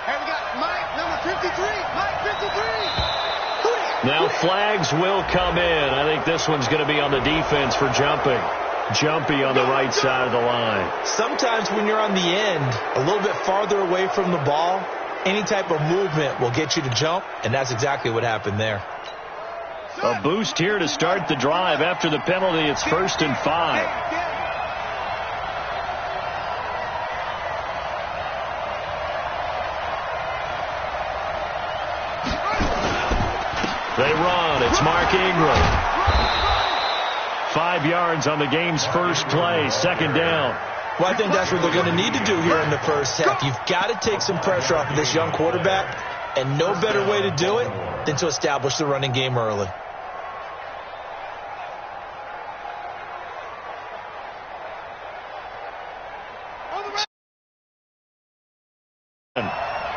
And we got Mike, number 53. Mike, 53. Now flags will come in. I think this one's going to be on the defense for jumping. Jumpy on the right side of the line. Sometimes when you're on the end, a little bit farther away from the ball, any type of movement will get you to jump, and that's exactly what happened there. A boost here to start the drive. After the penalty, it's 1st and 5. They run. It's Mark Ingram. 5 yards on the game's first play. 2nd down. Well, I think that's what they're going to need to do here in the first half. You've got to take some pressure off of this young quarterback, and no better way to do it than to establish the running game early.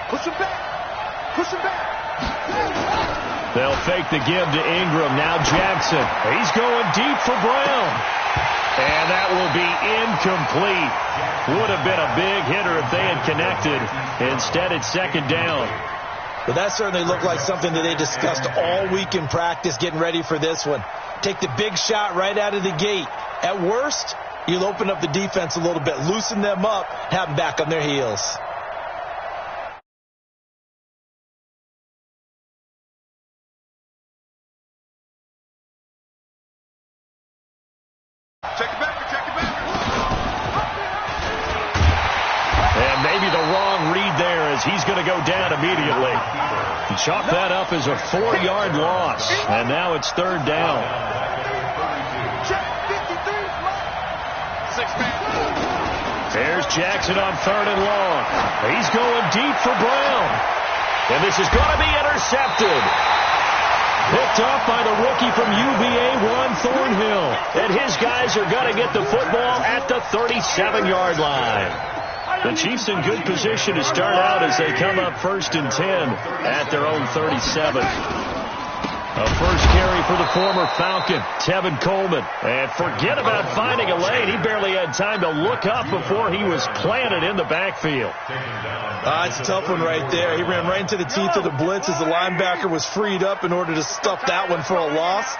Push him back. Push him back. They'll fake the give to Ingram. Now Jackson. He's going deep for Brown. And that will be incomplete. Would have been a big hitter if they had connected. Instead, it's 2nd down. But that certainly looked like something that they discussed all week in practice, getting ready for this one. Take the big shot right out of the gate. At worst, you'll open up the defense a little bit, loosen them up, have them back on their heels. And maybe the wrong read there as he's going to go down immediately. Chalk that up as a 4-yard loss. And now it's 3rd down. There's Jackson on 3rd and long. He's going deep for Brown. And this is going to be intercepted. Picked off by the rookie from UVA, Juan Thornhill. And his guys are going to get the football at the 37-yard line. The Chiefs in good position to start out as they come up 1st and 10 at their own 37. A first carry for the former Falcon, Tevin Coleman. And forget about finding a lane. He barely had time to look up before he was planted in the backfield. It's a tough one right there. He ran right into the teeth of the blitz as the linebacker was freed up in order to stuff that one for a loss.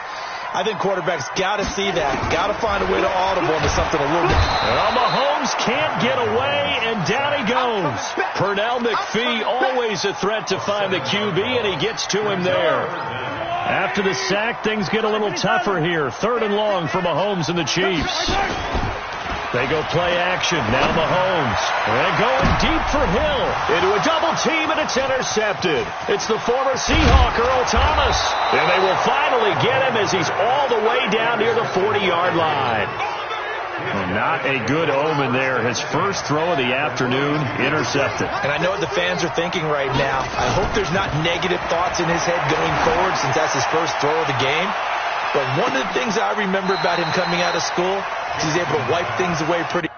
I think quarterbacks got to see that. Got to find a way to audible into something a little bit. Well, Mahomes can't get away, and down he goes. Pernell McPhee, always a threat to find the QB, and he gets to him there. After the sack, things get a little tougher here. 3rd and long for Mahomes and the Chiefs. They go play action. Now Mahomes. And going deep for Hill. Into a double team, and it's intercepted. It's the former Seahawk, Earl Thomas. And they will finally get him as he's all the way down near the 40-yard line. Well, not a good omen there. His first throw of the afternoon, intercepted. And I know what the fans are thinking right now. I hope there's not negative thoughts in his head going forward since that's his first throw of the game. But one of the things I remember about him coming out of school is he's able to wipe things away pretty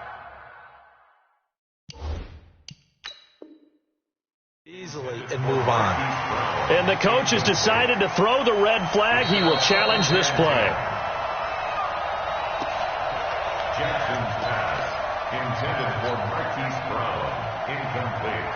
easily and move on. And the coach has decided to throw the red flag. He will challenge this play. Jackson's pass intended for Marquise Brown, incomplete.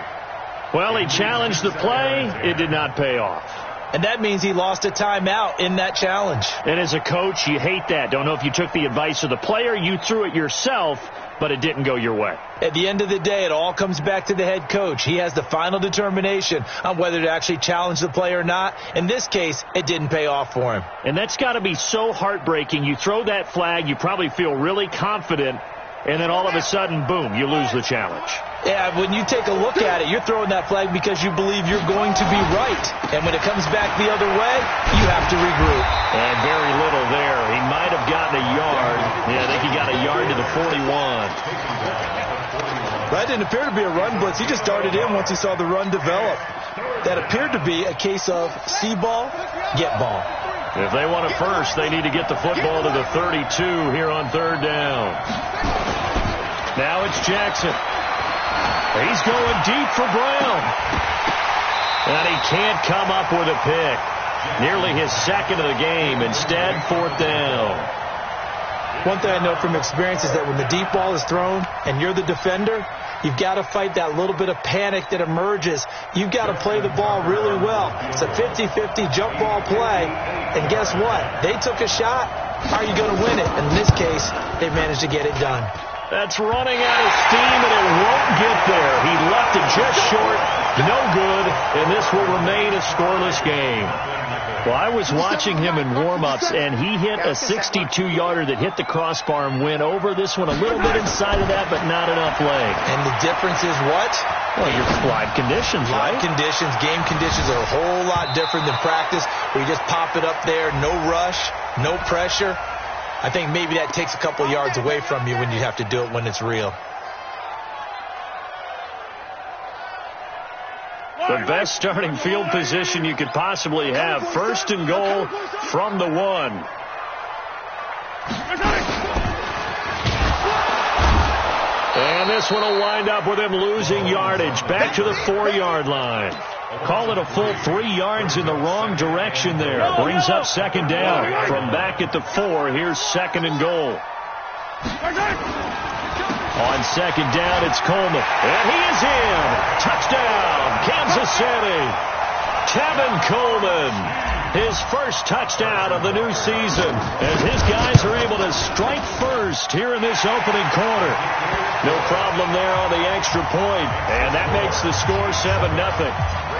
Well, he challenged the play. It did not pay off. And that means he lost a timeout in that challenge. And as a coach, you hate that. Don't know if you took the advice of the player, you threw it yourself, but it didn't go your way. At the end of the day, it all comes back to the head coach. He has the final determination on whether to actually challenge the play or not. In this case, it didn't pay off for him. And that's got to be so heartbreaking. You throw that flag, you probably feel really confident, and then all of a sudden, boom, you lose the challenge. Yeah, when you take a look at it, you're throwing that flag because you believe you're going to be right. And when it comes back the other way, you have to regroup. And very little there. He might have gotten a yard. Yeah, I think he got a yard to the 41. That didn't appear to be a run blitz. He just darted in once he saw the run develop. That appeared to be a case of see ball, get ball. If they want it first, they need to get the football to the 32 here on 3rd down. Now it's Jackson. He's going deep for Brown. And he can't come up with a pick. Nearly his second of the game. Instead, 4th down. One thing I know from experience is that when the deep ball is thrown and you're the defender, you've got to fight that little bit of panic that emerges. You've got to play the ball really well. It's a 50-50 jump ball play. And guess what? They took a shot. How are you going to win it? And in this case, they managed to get it done. That's running out of steam, and it won't get there. He left it just short. No good, and this will remain a scoreless game. Well, I was watching him in warm-ups, and he hit a 62-yarder that hit the crossbar and went over. This one a little bit inside of that, but not enough leg. And the difference is what? Well, your live conditions, right? Live conditions, game conditions are a whole lot different than practice, where you just pop it up there, no rush, no pressure. I think maybe that takes a couple yards away from you when you have to do it when it's real. The best starting field position you could possibly have. First and goal from the 1. And this one will wind up with him losing yardage. Back to the 4-yard line. Call it a full 3 yards in the wrong direction there. Brings up second down. From back at the 4, here's second and goal. On second down, it's Coleman. And he is in. Touchdown, Kansas City. Tevin Coleman, his first touchdown of the new season, as his guys are able to strike first here in this opening quarter. No problem there on the extra point, and that makes the score 7-0.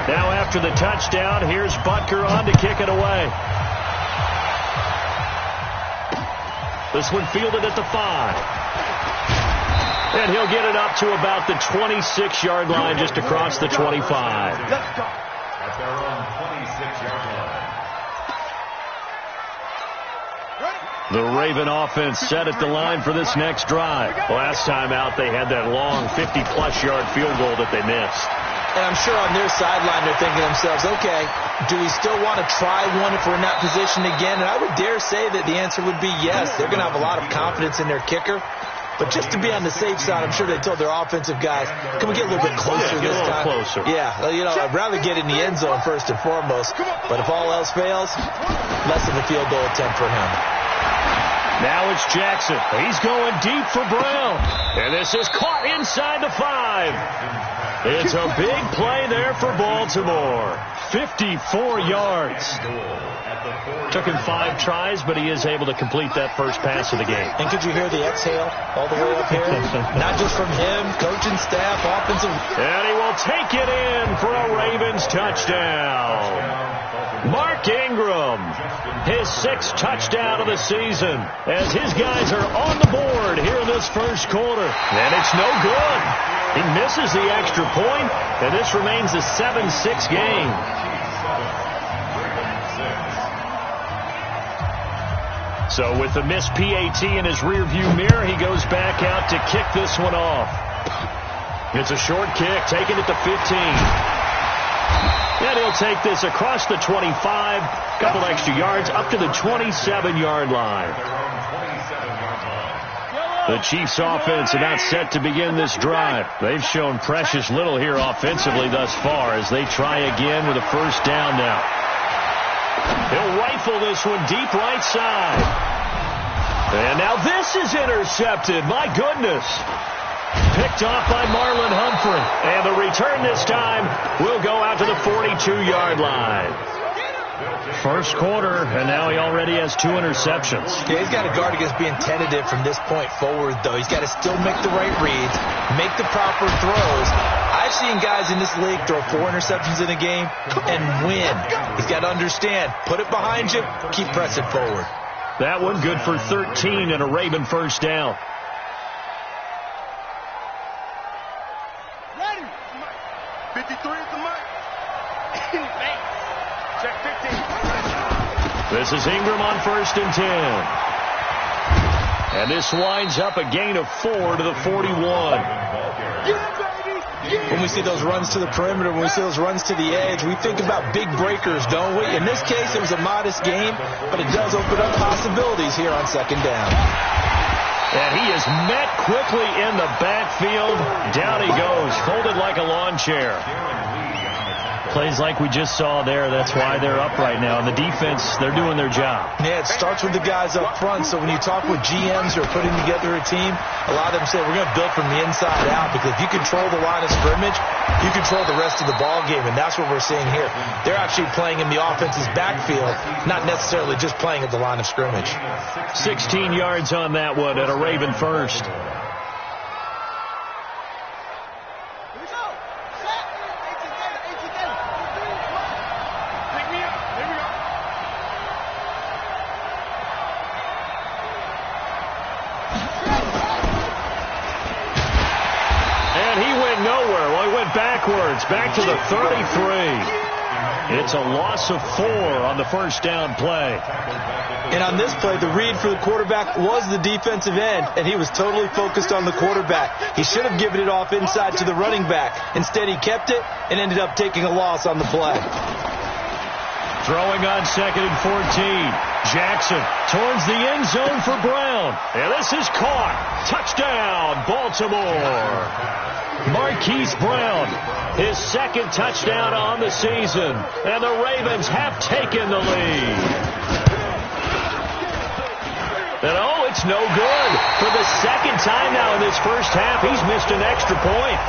Now after the touchdown, here's Butker on to kick it away. This one fielded at the 5. And he'll get it up to about the 26-yard line, just across the 25. At their own 26-yard line. The Raven offense set at the line for this next drive. Last time out, they had that long 50-plus yard field goal that they missed. And I'm sure on their sideline they're thinking to themselves, okay, do we still want to try one if we're in that position again? And I would dare say that the answer would be yes. They're going to have a lot of confidence in their kicker. But just to be on the safe side, I'm sure they told their offensive guys, can we get a little bit closer this time? Closer. Yeah, you know, I'd rather get in the end zone first and foremost. But if all else fails, less of a field goal attempt for him. Now it's Jackson. He's going deep for Brown. And this is caught inside the 5. It's a big play there for Baltimore. 54 yards. Took him 5 tries, but he is able to complete that first pass of the game. And could you hear the exhale all the way up here? Not just from him, coaching staff, offensive. And he will take it in for a Ravens touchdown. Mark Ingram, his 6th touchdown of the season, as his guys are on the board here in this first quarter. And it's no good. He misses the extra point, and this remains a 7-6 game. So with the missed PAT in his rearview mirror, he goes back out to kick this one off. It's a short kick, taken at the 15. And he'll take this across the 25, couple extra yards, up to the 27-yard line. The Chiefs offense about set to begin this drive. They've shown precious little here offensively thus far as they try again with a first down now. He'll rifle this one deep right side. And now this is intercepted. My goodness. Picked off by Marlon Humphrey. And the return this time will go out to the 42-yard line. First quarter, and now he already has 2 interceptions. Yeah, he's got to guard against being tentative from this point forward, though. He's got to still make the right reads, make the proper throws. I've seen guys in this league throw 4 interceptions in a game and win. He's got to understand, put it behind you, keep pressing forward. That one good for 13 and a Raven first down. Ready. 53 is the mark. Check 15. This is Ingram on 1st and 10. And this winds up a gain of 4 to the 41. When we see those runs to the perimeter, when we see those runs to the edge, we think about big breakers, don't we? In this case, it was a modest game, but it does open up possibilities here on second down. And he is met quickly in the backfield. Down he goes, folded like a lawn chair. Plays like we just saw there, that's why they're up right now. And the defense, they're doing their job. Yeah, it starts with the guys up front. So when you talk with GMs who are putting together a team, a lot of them say we're going to build from the inside out, because if you control the line of scrimmage, you control the rest of the ball game, and that's what we're seeing here. They're actually playing in the offense's backfield, not necessarily just playing at the line of scrimmage. 16 yards on that one at a Raven first. Backwards, back to the 33. It's a loss of 4 on the first down play. And on this play, the read for the quarterback was the defensive end, and he was totally focused on the quarterback. He should have given it off inside to the running back. Instead, he kept it and ended up taking a loss on the play. Throwing on 2nd and 14. Jackson towards the end zone for Brown. And this is caught. Touchdown, Baltimore. Marquise Brown, his second touchdown on the season. And the Ravens have taken the lead. And oh, it's no good. For the second time now in this first half, he's missed an extra point.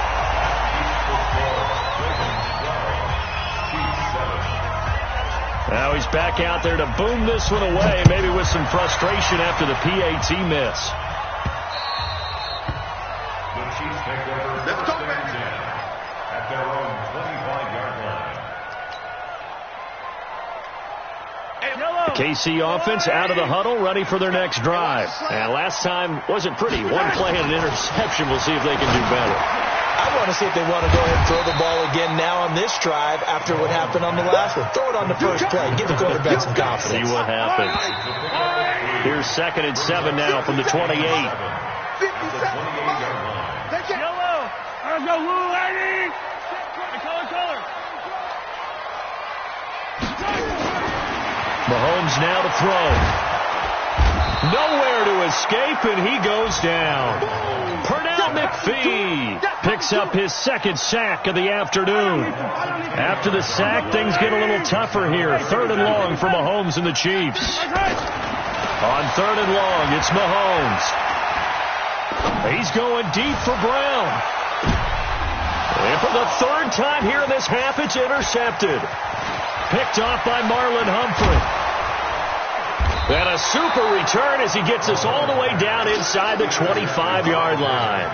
Now he's back out there to boom this one away, maybe with some frustration after the PAT miss. The Chiefs take over first and 10 at their own 25-yard line. KC offense out of the huddle, ready for their next drive. And last time wasn't pretty. One play and an interception. We'll see if they can do better. I want to see if they want to go ahead and throw the ball again now on this drive after what happened on the last one. Throw it on the first play. Give the quarterback some confidence. See what happens. Here's 2nd and 7 now from the 28. Mahomes now to throw. Nowhere to escape, and he goes down. Pernell McPhee picks up his second sack of the afternoon. After the sack, things get a little tougher here. 3rd and long for Mahomes and the Chiefs. On 3rd and long, it's Mahomes. He's going deep for Brown. And for the 3rd time here in this half, it's intercepted. Picked off by Marlon Humphrey. And a super return as he gets us all the way down inside the 25-yard line.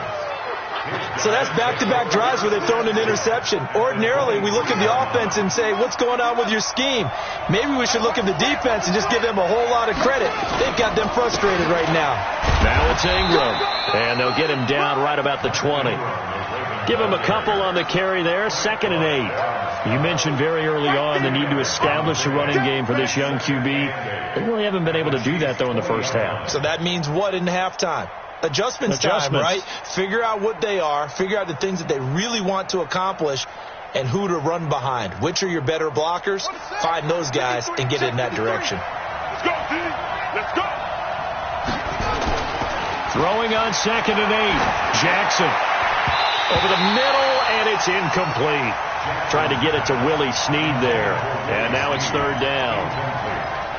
So that's back-to-back drives where they've thrown an interception. Ordinarily, we look at the offense and say, what's going on with your scheme? Maybe we should look at the defense and just give them a whole lot of credit. They've got them frustrated right now. Now it's Ingram. And they'll get him down right about the 20. Give him a couple on the carry there. 2nd and 8. You mentioned very early on the need to establish a running game for this young QB. They really haven't been able to do that, though, in the first half. So that means what in halftime? Adjustments time, right? Figure out what they are. Figure out the things that they really want to accomplish and who to run behind. Which are your better blockers? Find those guys and get in that direction. Let's go, team. Let's go. Throwing on 2nd and 8. Jackson. Over the middle, and it's incomplete. Trying to get it to Willie Snead there. And now it's 3rd down.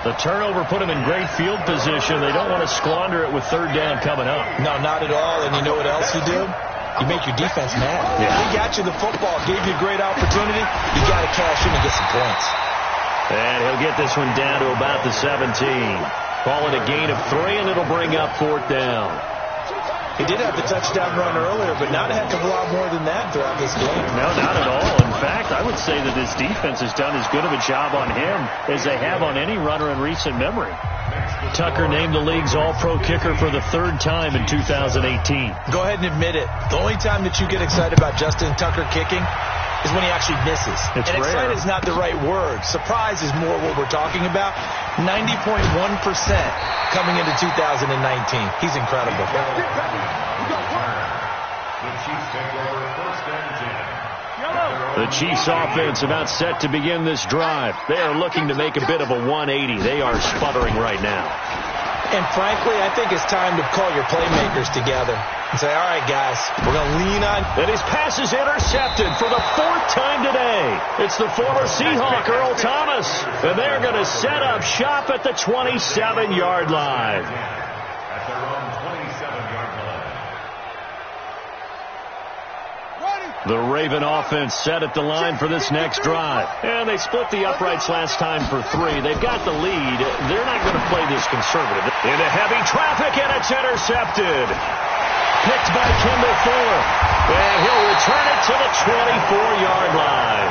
The turnover put him in great field position. They don't want to squander it with 3rd down coming up. No, not at all. And you know what else you do? You make your defense mad. Yeah. They got you the football, gave you a great opportunity. You got to cash in and get some points. And he'll get this one down to about the 17. Call it a gain of 3, and it'll bring up 4th down. He did have the touchdown run earlier, but not a heck of a lot more than that throughout this game. No, not at all. In fact, I would say that this defense has done as good of a job on him as they have on any runner in recent memory. Tucker named the league's all-pro kicker for the 3rd time in 2018. Go ahead and admit it. The only time that you get excited about Justin Tucker kicking is when he actually misses. It's and rare. excited is not the right word. Surprise is more what we're talking about. 90.1% coming into 2019. He's incredible. The Chiefs offense about set to begin this drive. They are looking to make a bit of a 180. They are sputtering right now. And frankly, I think it's time to call your playmakers together and say, all right, guys, we're going to lean on. And his pass is intercepted for the 4th time today. It's the former Seahawk, Earl Thomas. And they're going to set up shop at the 27-yard line. At their own 27-yard line. The Raven offense set at the line for this next drive. And they split the uprights last time for 3. They've got the lead. They're not going to play this conservative. Into heavy traffic, and it's intercepted. Picked by Kendall Fuller. And he'll return it to the 24-yard line.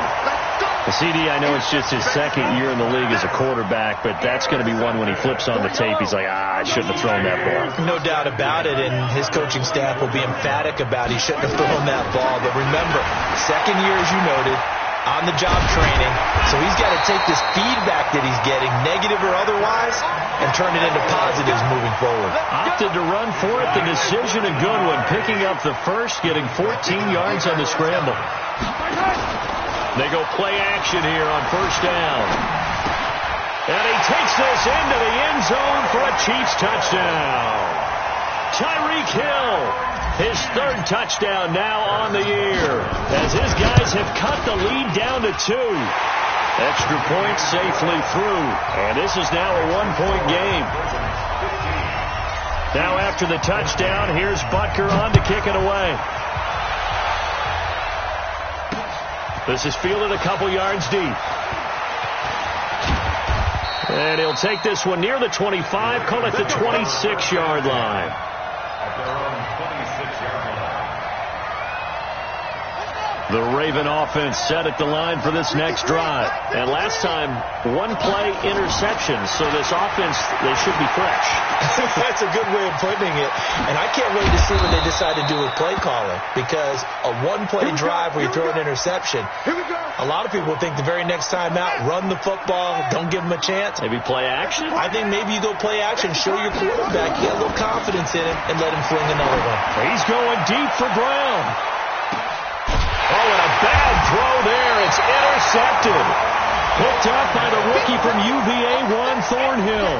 The CD, I know it's just his 2nd year in the league as a quarterback, but that's going to be one when he flips on the tape. He's like, I shouldn't have thrown that ball. No doubt about it, and his coaching staff will be emphatic about he shouldn't have thrown that ball. But remember, 2nd year, as you noted, on-the-job training, so he's got to take this feedback that he's getting, negative or otherwise, and turn it into positives moving forward. Opted to run for it. The decision a good one, picking up the first, getting 14 yards on the scramble. They go play action here on 1st down. And he takes this into the end zone for a Chiefs touchdown. Tyreek Hill, his 3rd touchdown now on the year, as his guys have cut the lead down to 2. Extra points safely through, and this is now a 1-point game. Now after the touchdown, here's Butker on to kick it away. This is fielded a couple yards deep. And he'll take this one near the 25, call it the 26-yard line. At their own 26-yard line. The Raven offense set at the line for this next drive. And last time, 1-play interception, so this offense, they should be fresh. That's a good way of putting it. And I can't wait to see what they decide to do with play calling, because a 1-play drive where you throw an interception, a lot of people think the very next time out, run the football, don't give them a chance. Maybe play action? I think maybe you go play action, show your quarterback, get a little confidence in him, and let him fling another one. He's going deep for Brown. Oh, and a bad throw there. It's intercepted. Picked up by the rookie from UVA, Juan Thornhill.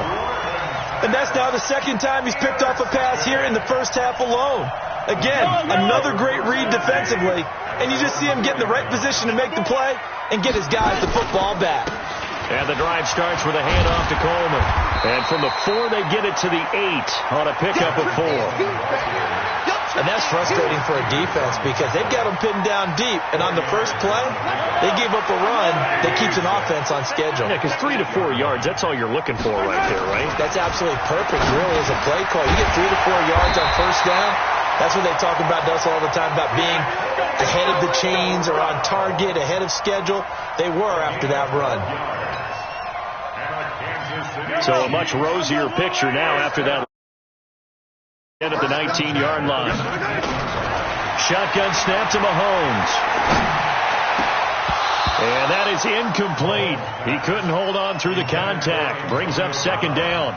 And that's now the 2nd time he's picked off a pass here in the first half alone. Again, another great read defensively. And you just see him get in the right position to make the play and get his guys the football back. And the drive starts with a handoff to Coleman. And from the 4, they get it to the 8 on a pickup of 4. And that's frustrating for a defense because they've got them pinned down deep. And on the first play, they gave up a run that keeps an offense on schedule. Yeah, because 3 to 4 yards, that's all you're looking for right there, right? That's absolutely perfect, really, as a play call. You get 3 to 4 yards on 1st down. That's what they talk about us all the time, about being ahead of the chains or on target, ahead of schedule. They were after that run. So a much rosier picture now after that. At the 19-yard line. Shotgun snap to Mahomes. And that is incomplete. He couldn't hold on through the contact. Brings up 2nd down.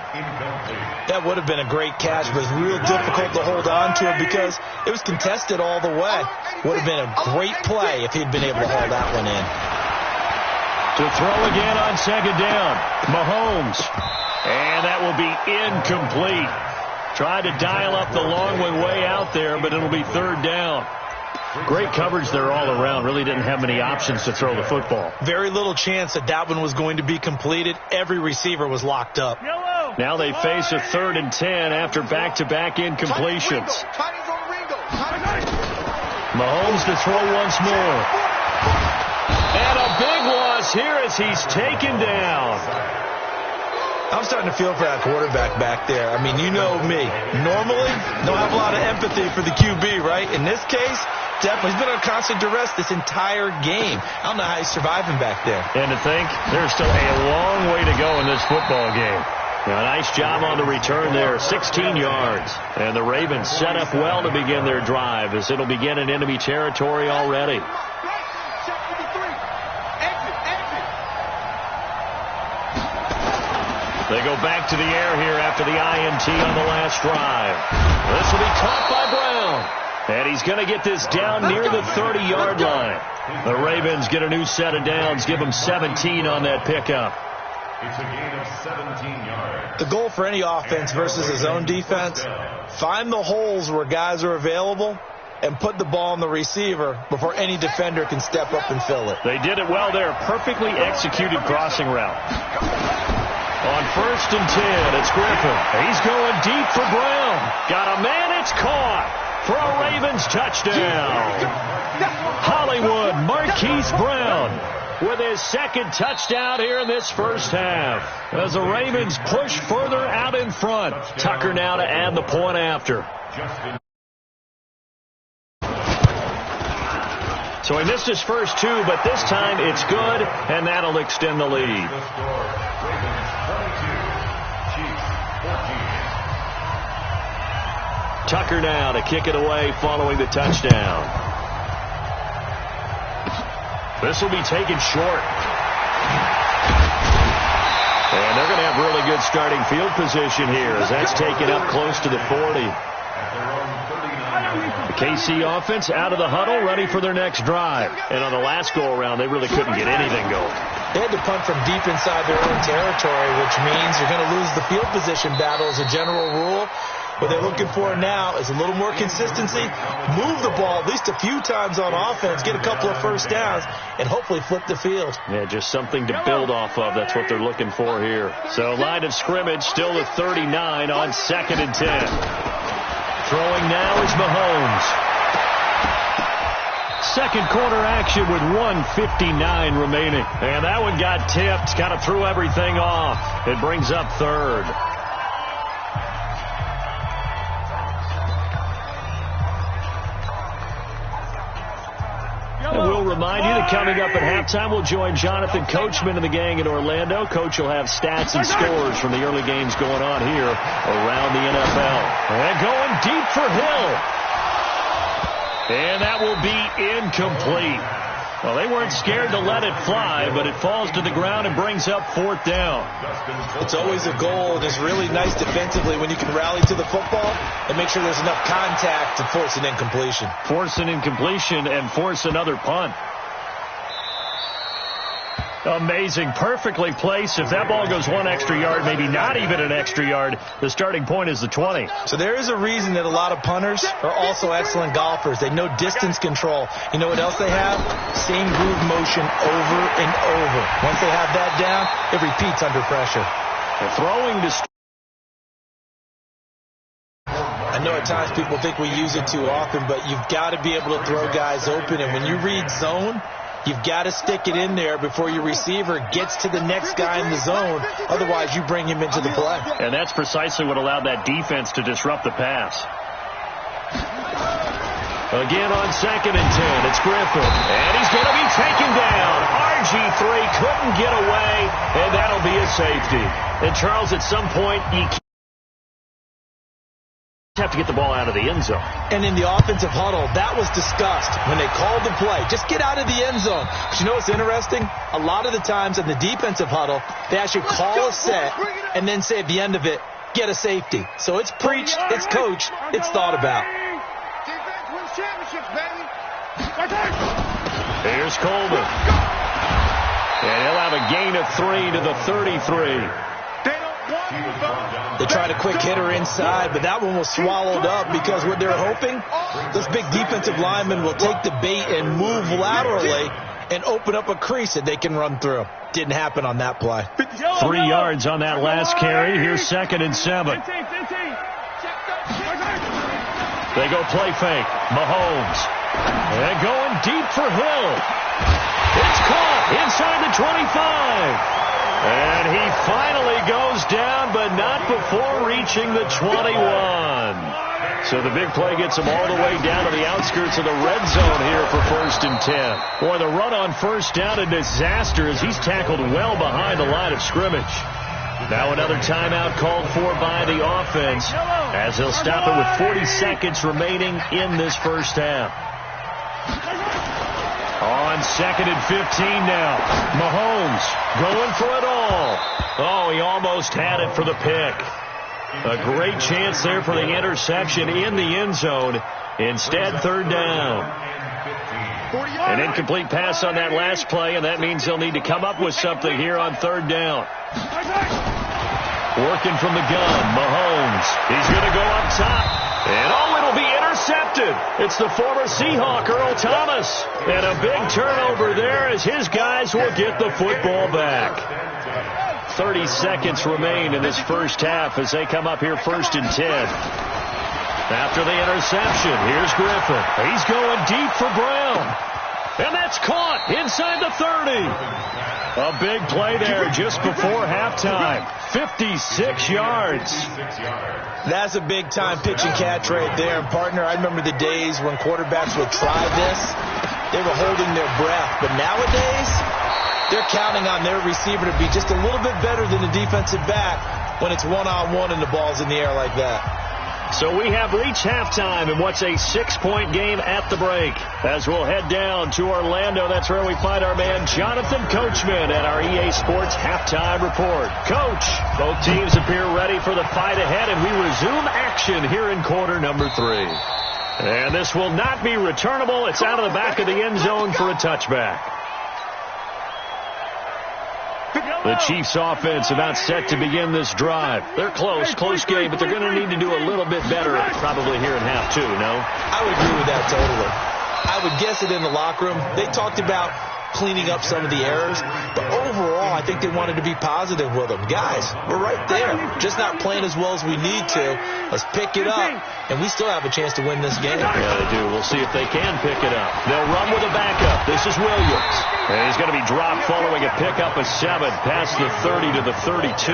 That would have been a great catch, but it's real difficult to hold on to it because it was contested all the way. Would have been a great play if he'd been able to hold that one in. To throw again on 2nd down. Mahomes. And that will be incomplete. Tried to dial up the long one way out there, but it'll be 3rd down. Great coverage there all around. Really didn't have many options to throw the football. Very little chance that that one was going to be completed. Every receiver was locked up. Now they face a 3rd and 10 after back-to-back incompletions. Mahomes to throw once more. And a big loss here as he's taken down. I'm starting to feel for that quarterback back there. I mean, you know me. Normally, don't have a lot of empathy for the QB, right? In this case, definitely. He's been under constant duress this entire game. I don't know how he's surviving back there. And to think, there's still a long way to go in this football game. Now, nice job on the return there, 16 yards. And the Ravens set up well to begin their drive as it'll begin in enemy territory already. They go back to the air here after the INT on the last drive. This will be caught by Brown. And he's going to get this down near the 30-yard line. The Ravens get a new set of downs, give them 17 on that pickup. It's a gain of 17 yards. The goal for any offense versus his own defense, find the holes where guys are available and put the ball on the receiver before any defender can step up and fill it. They did it well there. Perfectly executed crossing route. On 1st and 10, it's Griffin. He's going deep for Brown. Got a man, it's caught for a Ravens touchdown. Hollywood Marquise Brown with his second touchdown here in this first half. As the Ravens push further out in front. Tucker now to add the point after. So he missed his first two, but this time it's good, and that'll extend the lead. Tucker now to kick it away following the touchdown. This will be taken short. And they're going to have really good starting field position here as that's taken up close to the 40. The KC offense out of the huddle, ready for their next drive. And on the last go-around, they really couldn't get anything going. They had to punt from deep inside their own territory, which means you're going to lose the field position battle as a general rule. What they're looking for now is a little more consistency, move the ball at least a few times on offense, get a couple of first downs, and hopefully flip the field. Yeah, just something to build off of. That's what they're looking for here. So line of scrimmage still at 39 on 2nd and 10. Throwing now is Mahomes. Second quarter action with 1:59 remaining. And that one got tipped, kind of threw everything off. It brings up 3rd. And we'll remind you that coming up at halftime, we'll join Jonathan Coachman and the gang in Orlando. Coach will have stats and scores from the early games going on here around the NFL. And going deep for Hill. And that will be incomplete. Well, they weren't scared to let it fly, but it falls to the ground and brings up 4th down. It's always a goal, and it's really nice defensively when you can rally to the football and make sure there's enough contact to force an incompletion. Force an incompletion and force another punt. Amazing. Perfectly placed. If that ball goes 1 extra yard, maybe not even an extra yard, the starting point is the 20. So there is a reason that a lot of punters are also excellent golfers. They know distance control. You know what else they have? Same groove motion over and over. Once they have that down, it repeats under pressure. And throwing to... I know at times people think we use it too often, but you've got to be able to throw guys open. And when you read zone, you've got to stick it in there before your receiver gets to the next guy in the zone. Otherwise, you bring him into the play. And that's precisely what allowed that defense to disrupt the pass. Again on 2nd and 10, it's Griffin. And he's going to be taken down. RG3 couldn't get away, and that'll be a safety. And, Charles, at some point, you have to get the ball out of the end zone. And in the offensive huddle, that was discussed when they called the play. Just get out of the end zone. But you know what's interesting? A lot of the times in the defensive huddle, they actually call a set and then say at the end of it, get a safety. So it's preached, it's coached, it's thought about. Here's Coleman. And he'll have a gain of 3 to the 33. They tried a quick hitter inside, but that one was swallowed up because what they're hoping, this big defensive lineman will take the bait and move laterally and open up a crease that they can run through. Didn't happen on that play. 3 yards on that last carry. Here's 2nd and 7. They go play fake. Mahomes. And going deep for Hill. It's caught inside the 25. And he finally goes down, but not before reaching the 21. So the big play gets him all the way down to the outskirts of the red zone here for 1st and 10. Boy, the run on 1st down, a disaster as he's tackled well behind the line of scrimmage. Now another timeout called for by the offense as he'll stop it with 40 seconds remaining in this first half. On 2nd and 15 now. Mahomes going for it all. Oh, he almost had it for the pick. A great chance there for the interception in the end zone. Instead, 3rd down. An incomplete pass on that last play, and that means they'll need to come up with something here on third down. Working from the gun, Mahomes. He's going to go up top. And it'll be intercepted. It's the former Seahawk, Earl Thomas. And a big turnover there as his guys will get the football back. 30 seconds remain in this first half as they come up here 1st and 10. After the interception, here's Griffin. He's going deep for Brown. And that's caught inside the 30. A big play there just before halftime. 56 yards. That's a big-time pitch and catch right there. And, partner, I remember the days when quarterbacks would try this. They were holding their breath. But nowadays, they're counting on their receiver to be just a little bit better than the defensive back when it's one-on-one and the ball's in the air like that. So we have reached halftime in what's a 6-point game at the break. As we'll head down to Orlando, that's where we find our man Jonathan Coachman at our EA Sports Halftime Report. Coach, both teams appear ready for the fight ahead, and we resume action here in quarter number 3. And this will not be returnable. It's out of the back of the end zone for a touchback. The Chiefs offense about set to begin this drive. They're close game, but they're going to need to do a little bit better probably here in half 2, no? I would agree with that totally. I would guess it in the locker room. They talked about cleaning up some of the errors, but overall I think they wanted to be positive with them. Guys, we're right there, just not playing as well as we need to. Let's pick it up, and we still have a chance to win this game. Yeah, they do. We'll see if they can pick it up. They'll run with a backup. This is Williams. And he's going to be dropped following a pickup of 7 past the 30 to the 32.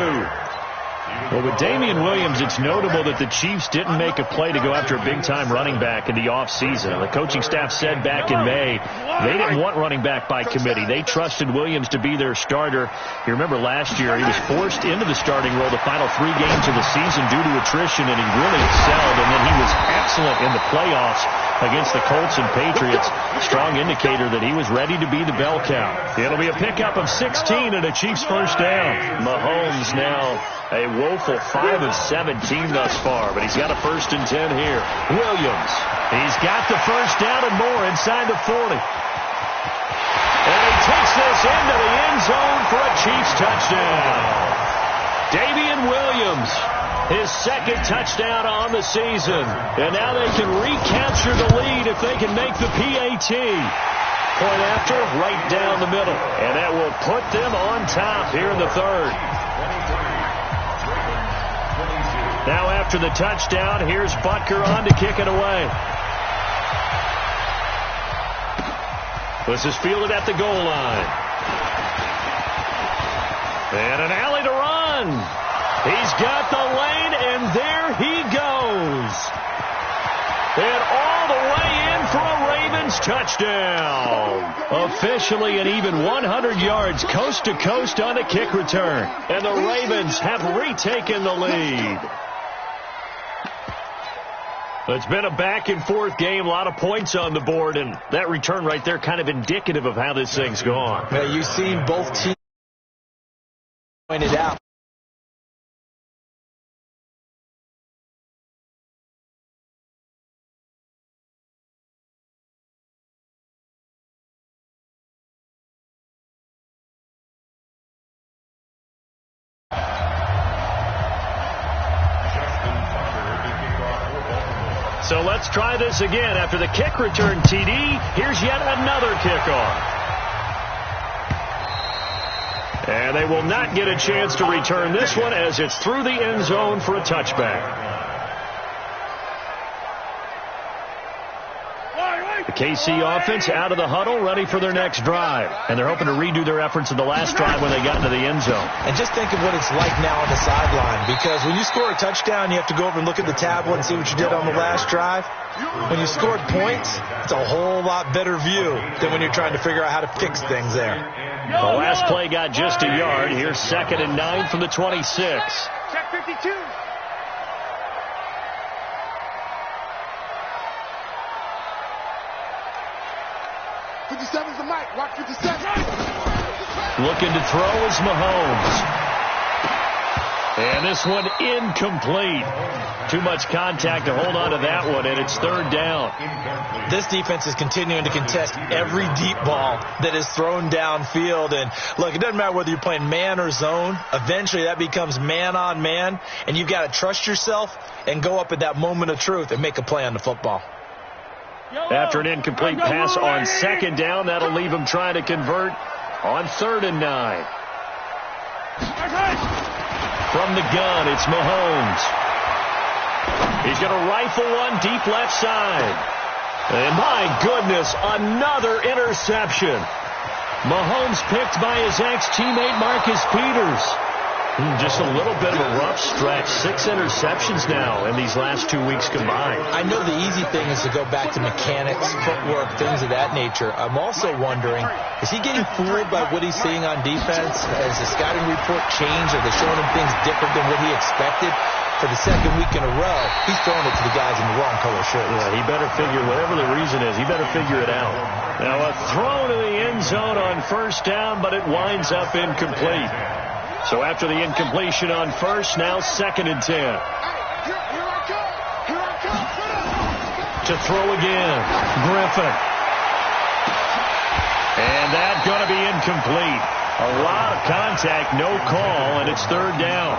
Well, with Damian Williams, it's notable that the Chiefs didn't make a play to go after a big-time running back in the offseason. The coaching staff said back in May they didn't want running back by committee. They trusted Williams to be their starter. You remember last year he was forced into the starting role the final 3 games of the season due to attrition, and he really excelled, and then he was excellent in the playoffs against the Colts and Patriots. Strong indicator that he was ready to be the bell cow. It'll be a pickup of 16 and a Chiefs first down. Mahomes now a woeful 5 of 17 thus far, but he's got a 1st and 10 here. Williams, he's got the first down and more inside the 40. And he takes this into the end zone for a Chiefs touchdown. Damian Williams, his 2nd touchdown on the season. And now they can recapture the lead if they can make the PAT. Point after, right down the middle. And that will put them on top here in the 3rd. Now after the touchdown, here's Butker on to kick it away. This is fielded at the goal line. And an alley to run. He's got the lane, and there he goes. And all the way in for a Ravens touchdown. Officially an even 100 yards coast to coast on a kick return. And the Ravens have retaken the lead. It's been a back-and-forth game, a lot of points on the board, and that return right there kind of indicative of how this thing's gone. Yeah, you've seen both teams pointed out. So let's try this again. After the kick return TD, here's yet another kickoff. And they will not get a chance to return this one as it's through the end zone for a touchback. The KC offense out of the huddle, ready for their next drive. And they're hoping to redo their efforts in the last drive when they got into the end zone. And just think of what it's like now on the sideline, because when you score a touchdown, you have to go over and look at the tablet and see what you did on the last drive. When you scored points, it's a whole lot better view than when you're trying to figure out how to fix things there. The last play got just a yard. Here's 2nd and 9 from the 26. Check 52. '57's the mic. Watch 57. Looking to throw is Mahomes. And this one incomplete. Too much contact to hold on to that one, and it's third down. This defense is continuing to contest every deep ball that is thrown downfield. And, look, it doesn't matter whether you're playing man or zone. Eventually, that becomes man on man, and you've got to trust yourself and go up at that moment of truth and make a play on the football. After an incomplete pass on second down, that'll leave him trying to convert on 3rd and 9. From the gun, it's Mahomes. He's going to rifle one deep left side. And my goodness, another interception. Mahomes picked by his ex-teammate Marcus Peters. Just a little bit of a rough stretch. 6 interceptions now in these last 2 weeks combined. I know the easy thing is to go back to mechanics, footwork, things of that nature. I'm also wondering, is he getting fooled by what he's seeing on defense? Has the scouting report changed? Are they showing him things different than what he expected? For the second week in a row, he's throwing it to the guys in the wrong color shirts. Yeah, he better figure, whatever the reason is, he better figure it out. Now a throw to the end zone on first down, but it winds up incomplete. So after the incompletion on first, now 2nd and 10. To throw again, Griffin. And that's going to be incomplete. A lot of contact, no call, and it's 3rd down.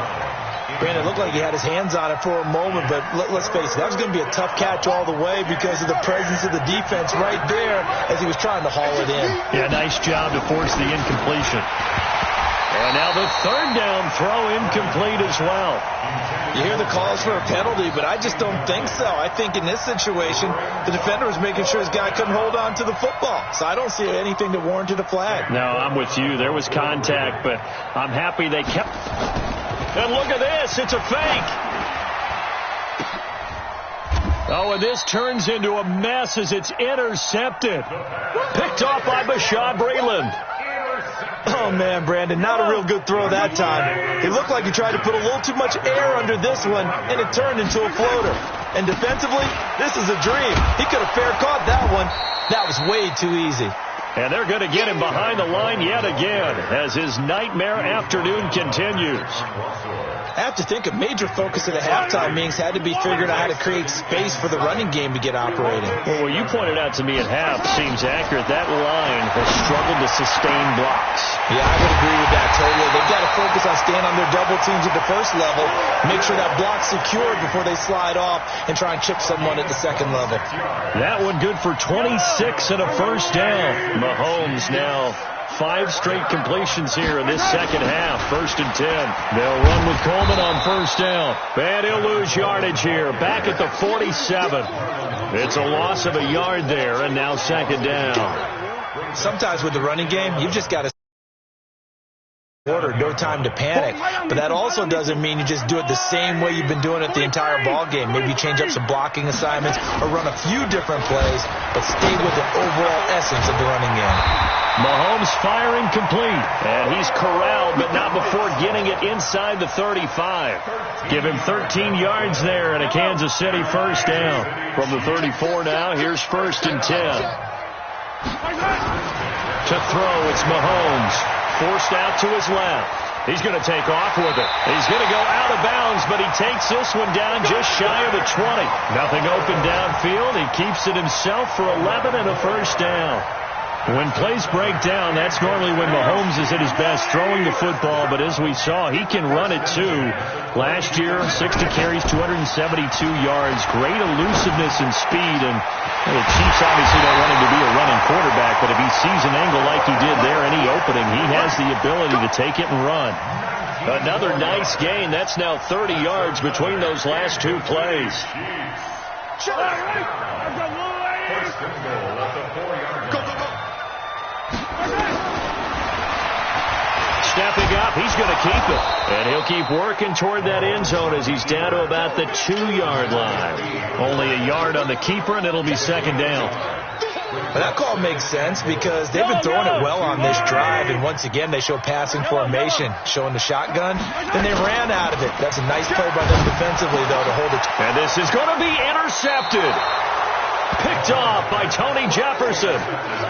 Brandon, it looked like he had his hands on it for a moment, but let's face it, that was going to be a tough catch all the way because of the presence of the defense right there as he was trying to haul it in. Yeah, nice job to force the incompletion. And now the 3rd down throw incomplete as well. You hear the calls for a penalty, but I just don't think so. I think in this situation, the defender was making sure his guy couldn't hold on to the football. So I don't see anything that warranted a flag. No, I'm with you. There was contact, but I'm happy they kept... And look at this. It's a fake. Oh, and this turns into a mess as it's intercepted. Picked off by Bashaud Breeland. Oh, man, Brandon, not a real good throw that time. It looked like he tried to put a little too much air under this one, and it turned into a floater. And defensively, this is a dream. He could have fair caught that one. That was way too easy. And they're going to get him behind the line yet again as his nightmare afternoon continues. I have to think a major focus of the halftime meetings had to be figuring out how to create space for the running game to get operating. Well, you pointed out to me at half seems accurate. That line has struggled to sustain blocks. Yeah, I would agree with that totally. They've got to focus on staying on their double teams at the first level, make sure that block's secured before they slide off, and try and chip someone at the second level. That one good for 26 and a first down. Mahomes now 5 straight completions here in this second half. 1st and 10. They'll run with Coleman on first down. And he'll lose yardage here. Back at the 47. It's a loss of a yard there, and now 2nd down. Sometimes with the running game, you've just got to order, no time to panic. But that also doesn't mean you just do it the same way you've been doing it the entire ball game. Maybe change up some blocking assignments or run a few different plays, but stay with the overall essence of the running game. Mahomes firing complete, and he's corralled, but not before getting it inside the 35. Give him 13 yards there and a Kansas City first down. From the 34 now, here's 1st and 10. To throw, it's Mahomes. Forced out to his left. He's going to take off with it. He's going to go out of bounds, but he takes this one down just shy of the 20. Nothing open downfield. He keeps it himself for 11 and a first down. When plays break down, that's normally when Mahomes is at his best throwing the football, but as we saw, he can run it too. Last year, 60 carries, 272 yards, great elusiveness and speed, and the Chiefs obviously don't want him to be a running quarterback, but if he sees an angle like he did there, any opening, he has the ability to take it and run. Another nice gain. That's now 30 yards between those last 2 plays. Stepping up, he's going to keep it. And he'll keep working toward that end zone as he's down to about the 2-yard line. Only a yard on the keeper, and it'll be 2nd down. Well, that call makes sense because they've been throwing it well on this drive, and once again they show passing formation, showing the shotgun. Then they ran out of it. That's a nice play by them defensively, though, to hold it. And this is going to be intercepted. Picked off by Tony Jefferson.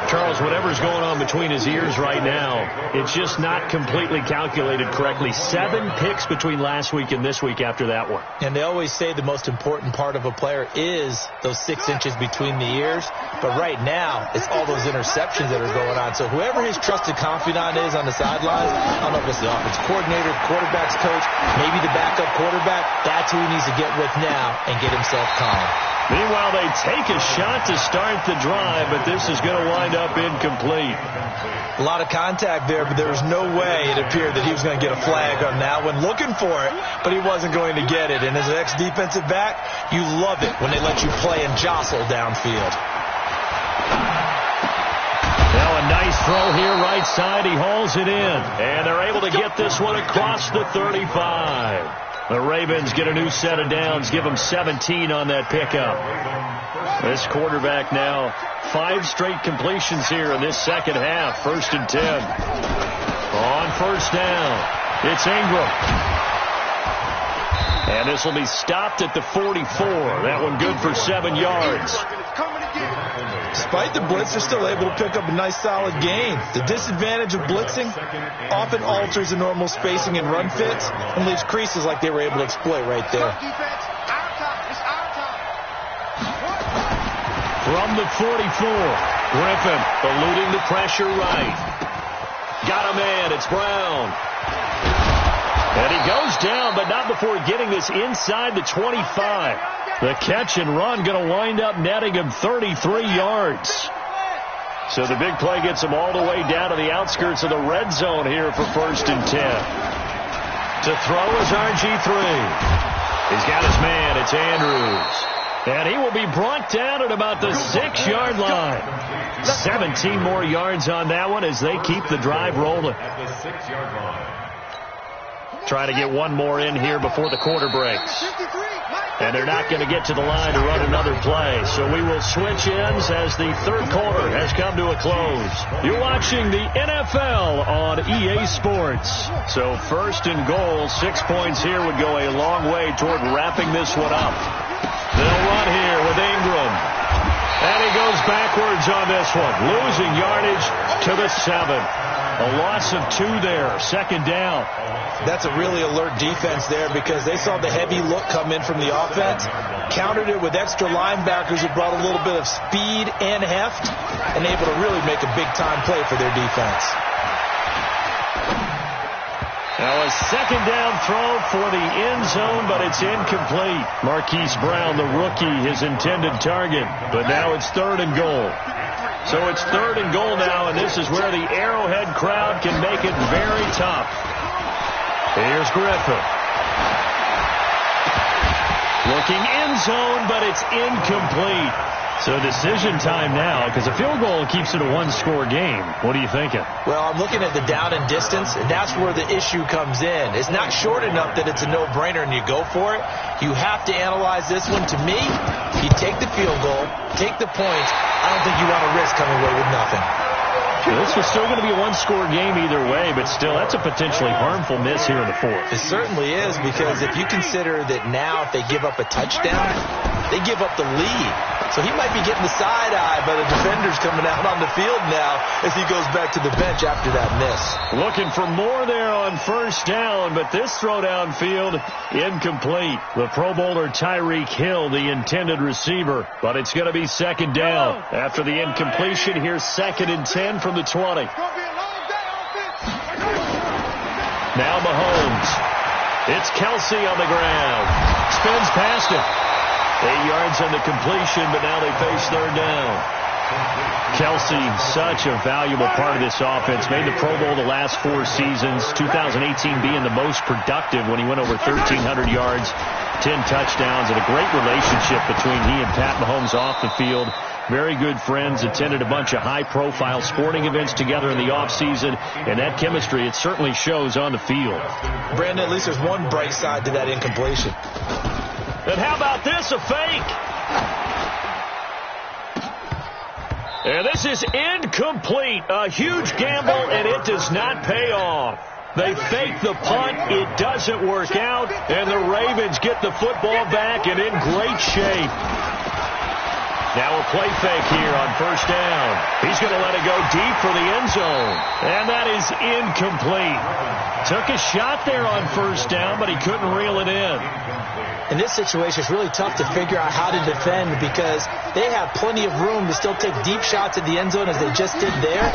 Charles, whatever's going on between his ears right now, it's just not completely calculated correctly. 7 picks between last week and this week after that one. And they always say the most important part of a player is those 6 inches between the ears. But right now, it's all those interceptions that are going on. So whoever his trusted confidant is on the sidelines, I don't know if it's the offense coordinator, quarterback's coach, maybe the backup quarterback, that's who he needs to get with now and get himself calm. Meanwhile, they take a shot to start the drive, but this is going to wind up incomplete. A lot of contact there, but there was no way it appeared that he was going to get a flag on that one. Looking for it, but he wasn't going to get it. And as an ex-defensive back, you love it when they let you play and jostle downfield. Now a nice throw here, right side. He hauls it in. And they're able to get this one across the 35. The Ravens get a new set of downs, give them 17 on that pickup. This quarterback now, 5 straight completions here in this second half. 1st and 10. On 1st down, it's Ingram. And this will be stopped at the 44. That one good for 7 yards. Despite the blitz, they're still able to pick up a nice solid gain. The disadvantage of blitzing often alters the normal spacing and run fits and leaves creases like they were able to exploit right there. From the 44, Griffin eluding the pressure right. Got a man, it's Brown. And he goes down, but not before getting this inside the 25. The catch and run going to wind up netting him 33 yards. So the big play gets him all the way down to the outskirts of the red zone here for 1st and 10. To throw is RG3. He's got his man. It's Andrews. And he will be brought down at about the 6-yard line. 17 more yards on that one as they keep the drive rolling. At the 6-yard line. Trying to get one more in here before the quarter breaks. And they're not going to get to the line to run another play. So we will switch ends as the 3rd quarter has come to a close. You're watching the NFL on EA Sports. So 1st and goal, 6 points here would go a long way toward wrapping this one up. They'll run here with Ingram. And he goes backwards on this one, losing yardage to the 7. A loss of 2 there, 2nd down. That's a really alert defense there because they saw the heavy look come in from the offense, countered it with extra linebackers who brought a little bit of speed and heft, and able to really make a big-time play for their defense. Now a 2nd down throw for the end zone, but it's incomplete. Marquise Brown, the rookie, his intended target, but now it's 3rd and goal. So it's 3rd and goal now, and this is where the Arrowhead crowd can make it very tough. Here's Griffin. Looking end zone, but it's incomplete. So decision time now, because a field goal keeps it a 1-score game. What are you thinking? Well, I'm looking at the down and distance, and that's where the issue comes in. It's not short enough that it's a no-brainer and you go for it. You have to analyze this one. To me, you take the field goal, take the points. I don't think you want to risk coming away with nothing. This was still going to be a 1-score game either way, but still, that's a potentially harmful miss here in the 4th. It certainly is, because if you consider that now if they give up a touchdown, they give up the lead. So he might be getting the side eye by the defenders coming out on the field now as he goes back to the bench after that miss. Looking for more there on 1st down, but this throw downfield incomplete. The Pro Bowler Tyreek Hill, the intended receiver, but it's going to be 2nd down. After the incompletion, here's 2nd and 10 from the 20. Now Mahomes. It's Kelsey on the ground. Spins past him. 8 yards on the completion, but now they face 3rd down. Kelsey, such a valuable part of this offense. Made the Pro Bowl the last 4 seasons. 2018 being the most productive when he went over 1,300 yards, 10 touchdowns, and a great relationship between he and Pat Mahomes off the field. Very good friends, attended a bunch of high-profile sporting events together in the offseason, and that chemistry, it certainly shows on the field. Brandon, at least there's one bright side to that incompletion. And how about this, a fake? And this is incomplete. A huge gamble, and it does not pay off. They fake the punt. It doesn't work out, and the Ravens get the football back and in great shape. Now a play fake here on first down. He's going to let it go deep for the end zone. And that is incomplete. Took a shot there on first down, but he couldn't reel it in. In this situation, it's really tough to figure out how to defend because they have plenty of room to still take deep shots at the end zone as they just did there.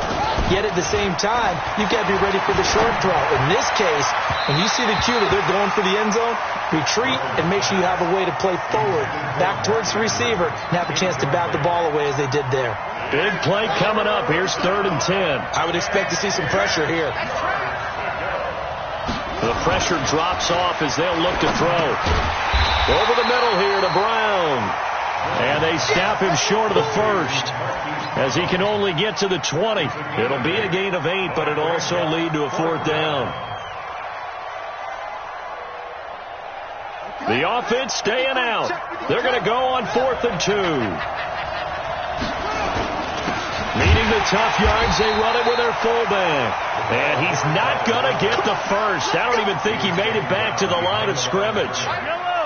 Yet at the same time, you've got to be ready for the short throw. In this case, when you see the cue that they're going for the end zone, retreat and make sure you have a way to play forward, back towards the receiver, and have a chance to bat the ball away as they did there. Big play coming up. Here's 3rd and 10. I would expect to see some pressure here. The pressure drops off as they'll look to throw. Over the middle here to Brown. And they snap him short of the first as he can only get to the 20. It'll be a gain of 8, but it'll also lead to a 4th down. The offense staying out. They're going to go on 4th and 2. Needing the tough yards, they run it with their fullback. And he's not going to get the first. I don't even think he made it back to the line of scrimmage.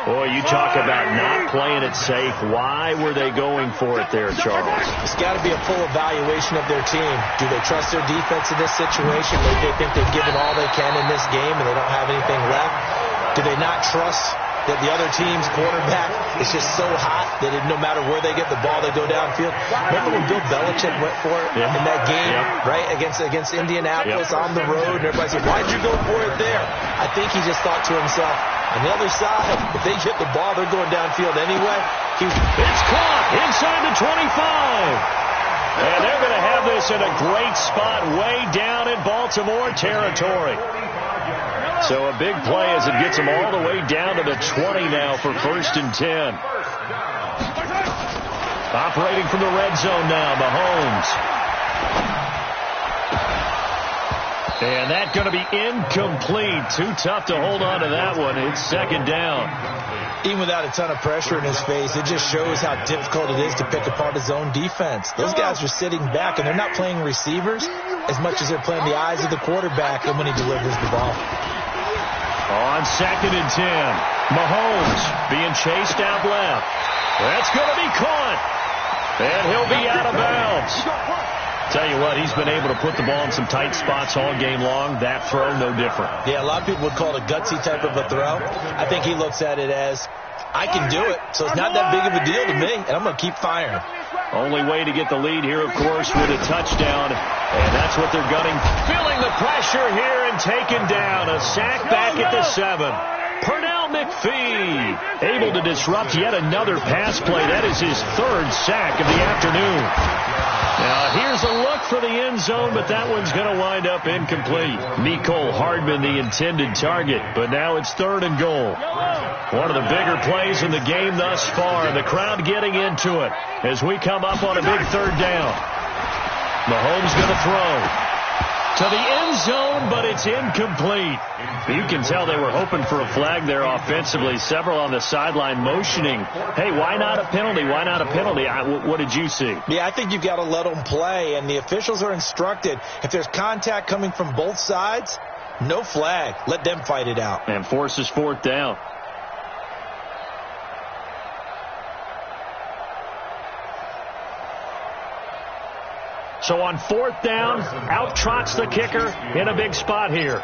Boy, you talk about not playing it safe. Why were they going for it there, Charles? It's got to be a full evaluation of their team. Do they trust their defense in this situation? Maybe they think they've given all they can in this game and they don't have anything left. Do they not trust that the other team's quarterback is just so hot that no matter where they get the ball, they go downfield? Remember when Bill Belichick went for it in that game, right, against Indianapolis on the road, and everybody said, why'd you go for it there? I think he just thought to himself, on the other side, if they get the ball, they're going downfield anyway. It's caught inside the 25. And they're going to have this in a great spot way down in Baltimore territory. So a big play as it gets them all the way down to the 20 now for 1st and 10. Operating from the red zone now, Mahomes. And that's going to be incomplete. Too tough to hold on to that one. It's 2nd down. Even without a ton of pressure in his face, it just shows how difficult it is to pick apart his own defense. Those guys are sitting back, and they're not playing receivers as much as they're playing the eyes of the quarterback and when he delivers the ball. On 2nd and 10, Mahomes being chased out left. That's going to be caught. And he'll be out of bounds. Tell you what, he's been able to put the ball in some tight spots all game long. That throw, no different. Yeah, a lot of people would call it a gutsy type of a throw. I think he looks at it as, I can do it, so it's not that big of a deal to me, and I'm going to keep firing. Only way to get the lead here, of course, with a touchdown. And that's what they're gunning. Feeling the pressure here and taken down. A sack back at the 7. Pernell McPhee able to disrupt yet another pass play. That is his 3rd sack of the afternoon. Now, here's a look for the end zone, but that one's going to wind up incomplete. Mecole Hardman, the intended target, but now it's 3rd and goal. One of the bigger plays in the game thus far. The crowd getting into it as we come up on a big 3rd down. Mahomes going to throw to the end zone, but it's incomplete. You can tell they were hoping for a flag there offensively. Several on the sideline motioning, hey, why not a penalty? Why not a penalty? What did you see? Yeah, I think you've got to let them play, and the officials are instructed. If there's contact coming from both sides, no flag. Let them fight it out. And forces 4th down. So on 4th down, out trots the kicker in a big spot here.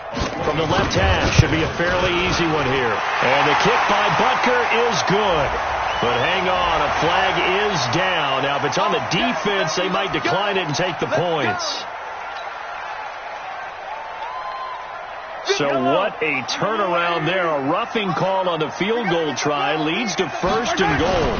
From the left hash, should be a fairly easy one here. And the kick by Butker is good. But hang on, a flag is down. Now, if it's on the defense, they might decline it and take the points. So what a turnaround there. A roughing call on the field goal try leads to 1st and goal.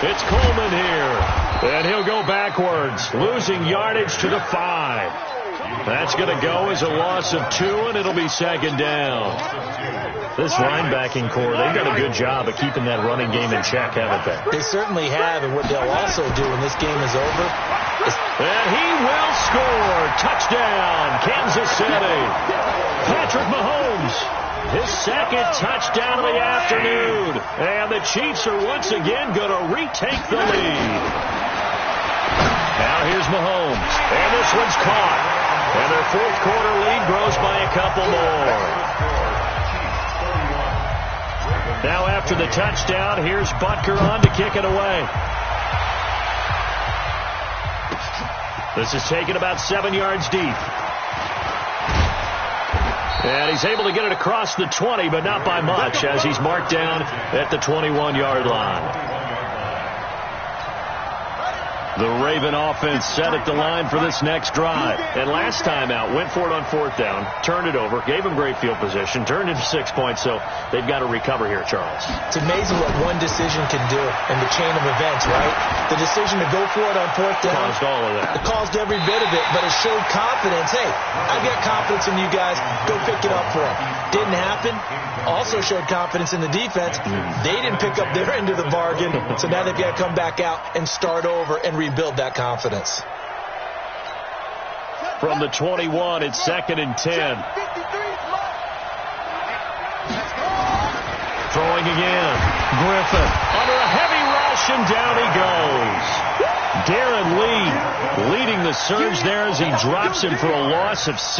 It's Coleman here. And he'll go backwards, losing yardage to the 5. That's going to go as a loss of 2, and it'll be 2nd down. This linebacking core, they've done a good job of keeping that running game in check, haven't they? They certainly have, and what they'll also do when this game is over is... And he will score. Touchdown, Kansas City. Patrick Mahomes, his 2nd touchdown of the afternoon. And the Chiefs are once again going to retake the lead. Now here's Mahomes, and this one's caught. And their 4th quarter lead grows by a couple more. Now after the touchdown, here's Butker on to kick it away. This is taken about 7 yards deep. And he's able to get it across the 20, but not by much, as he's marked down at the 21-yard line. The Raven offense set at the line for this next drive. And last time out, went for it on 4th down, turned it over, gave him great field position, turned it to 6 points, so they've got to recover here, Charles. It's amazing what one decision can do in the chain of events, right? The decision to go for it on 4th down. Caused all of that. It caused every bit of it, but it showed confidence. Hey, I've got confidence in you guys. Go pick it up for them. Didn't happen. Also showed confidence in the defense. They didn't pick up their end of the bargain, so now they've got to come back out and start over and rebuild that confidence. From the 21, it's 2nd and 10. Throwing again. Griffin under a heavy rush, and down he goes. Darren Lee leading the surge there as he drops him for a loss of 6.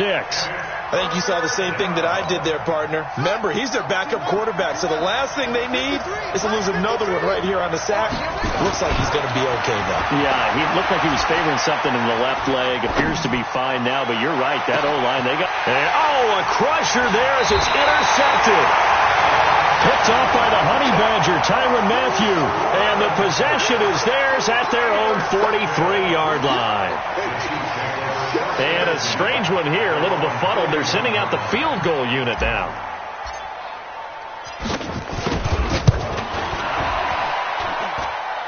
I think you saw the same thing that I did there, partner. Remember, he's their backup quarterback, so the last thing they need is to lose another one right here on the sack. Looks like he's going to be okay, though. Yeah, he looked like he was favoring something in the left leg. Appears to be fine now, but you're right. That O-line, they got... a crusher there as it's intercepted. Picked off by the Honey Badger, Tyrann Mathieu. And the possession is theirs at their own 43-yard line. And a strange one here, a little befuddled. They're sending out the field goal unit now.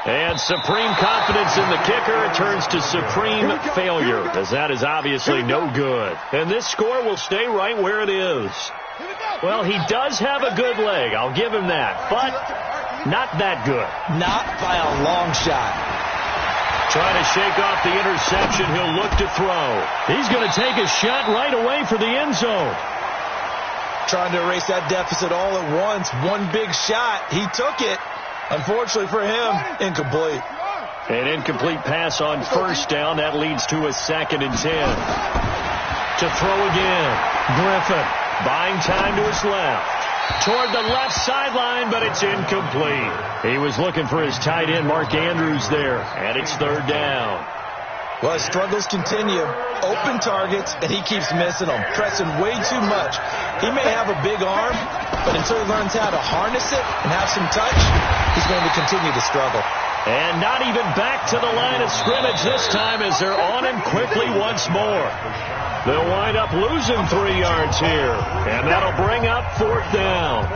And supreme confidence in the kicker. It turns to supreme failure, as that is obviously no good. And this score will stay right where it is. Well, he does have a good leg. I'll give him that. But not that good. Not by a long shot. Trying to shake off the interception. He'll look to throw. He's going to take a shot right away for the end zone. Trying to erase that deficit all at once. One big shot. He took it. Unfortunately for him, incomplete. An incomplete pass on 1st down. That leads to a 2nd and 10. To throw again. Griffin buying time to his left. Toward the left sideline, but it's incomplete. He was looking for his tight end, Mark Andrews, there, and it's 3rd down. Well, his struggles continue. Open targets, and he keeps missing them, pressing way too much. He may have a big arm, but until he learns how to harness it and have some touch, he's going to continue to struggle. And not even back to the line of scrimmage this time as they're on him quickly once more. They'll wind up losing 3 yards here, and that'll bring up 4th down.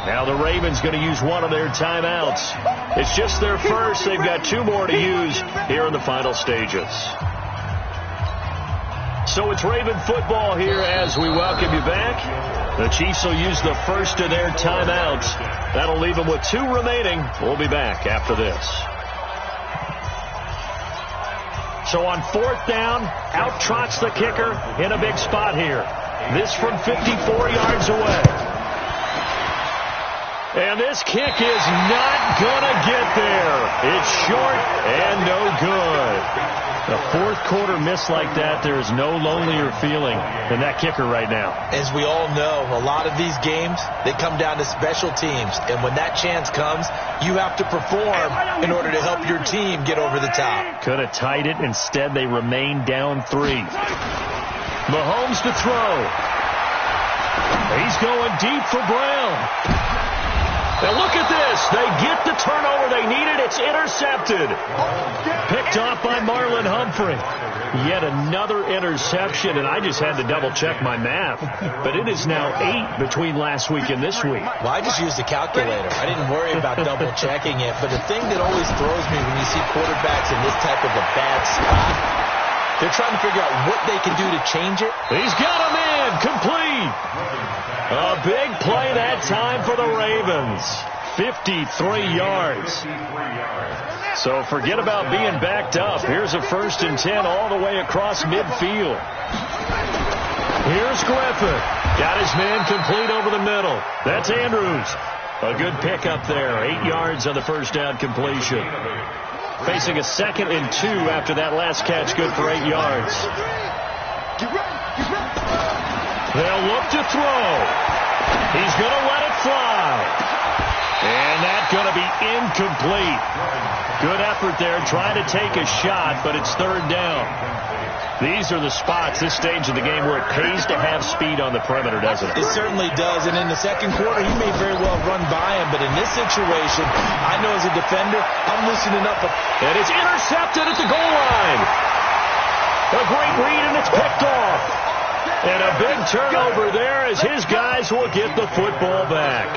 Now the Ravens going to use one of their timeouts. It's just their first. They've got 2 more to use here in the final stages. So it's Raven football here as we welcome you back. The Chiefs will use the first of their timeouts. That'll leave them with 2 remaining. We'll be back after this. So on 4th down, out trots the kicker in a big spot here. This from 54 yards away. And this kick is not going to get there. It's short and no good. A 4th quarter miss like that, there is no lonelier feeling than that kicker right now. As we all know, a lot of these games, they come down to special teams. And when that chance comes, you have to perform in order to help your team get over the top. Could have tied it. Instead, they remain down 3. Mahomes to throw. He's going deep for Brown. Now look at this. They get the turnover they needed. It's intercepted. Picked off by Marlon Humphrey. Yet another interception, and I just had to double-check my math. But it is now 8 between last week and this week. Well, I just used a calculator. I didn't worry about double-checking it. But the thing that always throws me when you see quarterbacks in this type of a bad spot, they're trying to figure out what they can do to change it. He's got him in. Complete. A big play that time for the Ravens. 53 yards. So forget about being backed up. Here's a 1st and 10 all the way across midfield. Here's Griffin. Got his man complete over the middle. That's Andrews. A good pickup there. 8 yards on the 1st down completion. Facing a 2nd and 2 after that last catch, good for 8 yards. They'll look to throw. He's going to let it fly. And that's going to be incomplete. Good effort there trying to take a shot, but it's third down. These are the spots, this stage of the game, where it pays to have speed on the perimeter, doesn't it? It certainly does. And in the second quarter, he may very well run by him. But in this situation, I know as a defender, I'm loosening up. And it's intercepted at the goal line. A great read, and it's picked off. And a big turnover there as his guys will get the football back.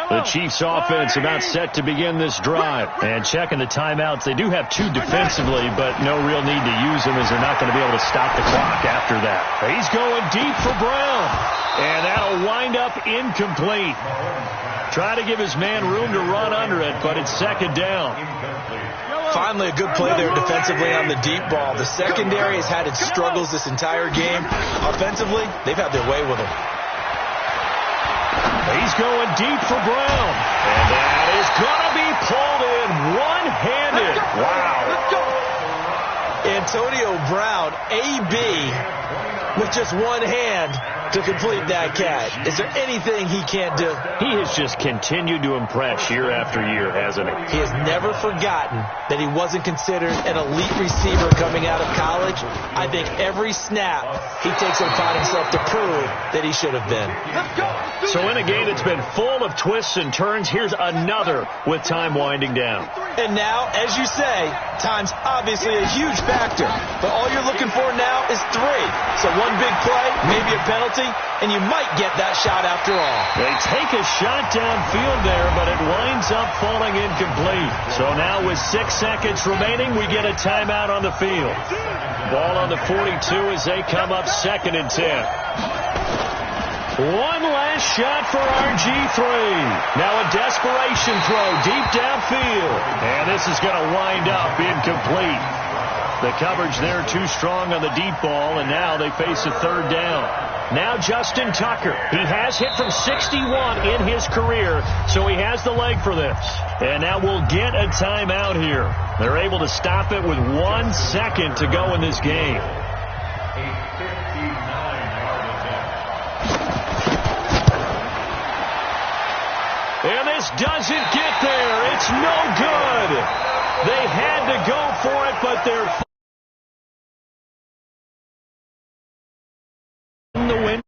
The Chiefs offense about set to begin this drive. And checking the timeouts. They do have two defensively, but no real need to use them as they're not going to be able to stop the clock after that. He's going deep for Brown. And that'll wind up incomplete. Try to give his man room to run under it, but it's second down. Finally, a good play there defensively on the deep ball. The secondary has had its struggles this entire game. Offensively, they've had their way with him. He's going deep for Brown. And that is going to be pulled in one-handed. Wow. Antonio Brown, AB, with just one hand to complete that catch. Is there anything he can't do? He has just continued to impress year after year, hasn't he? He has never forgotten that he wasn't considered an elite receiver coming out of college. I think every snap he takes it upon himself to prove that he should have been. So in a game that's been full of twists and turns, here's another with time winding down. And now, as you say, time's obviously a huge factor. But all you're looking for now is 3. So one big play, maybe a penalty, and you might get that shot after all. They take a shot downfield there, but it winds up falling incomplete. So now with 6 seconds remaining, we get a timeout on the field. Ball on the 42 as they come up 2nd and 10. One last shot for RG3. Now a desperation throw deep downfield. And this is going to wind up incomplete. The coverage there too strong on the deep ball, and now they face a third down. Now Justin Tucker. He has hit from 61 in his career, so he has the leg for this. And now we'll get a timeout here. They're able to stop it with 1 second to go in this game. And this doesn't get there. It's no good. They had to go for it, but they're in the win.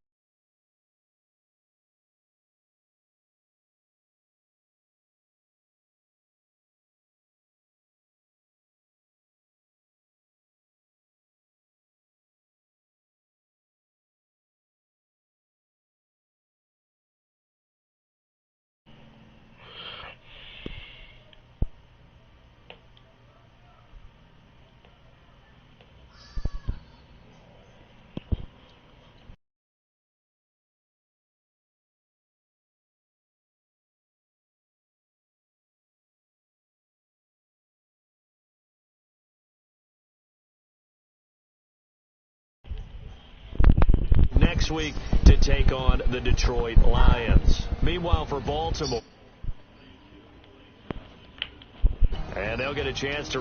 Next week to take on the Detroit Lions. Meanwhile, for Baltimore, and they'll get a chance to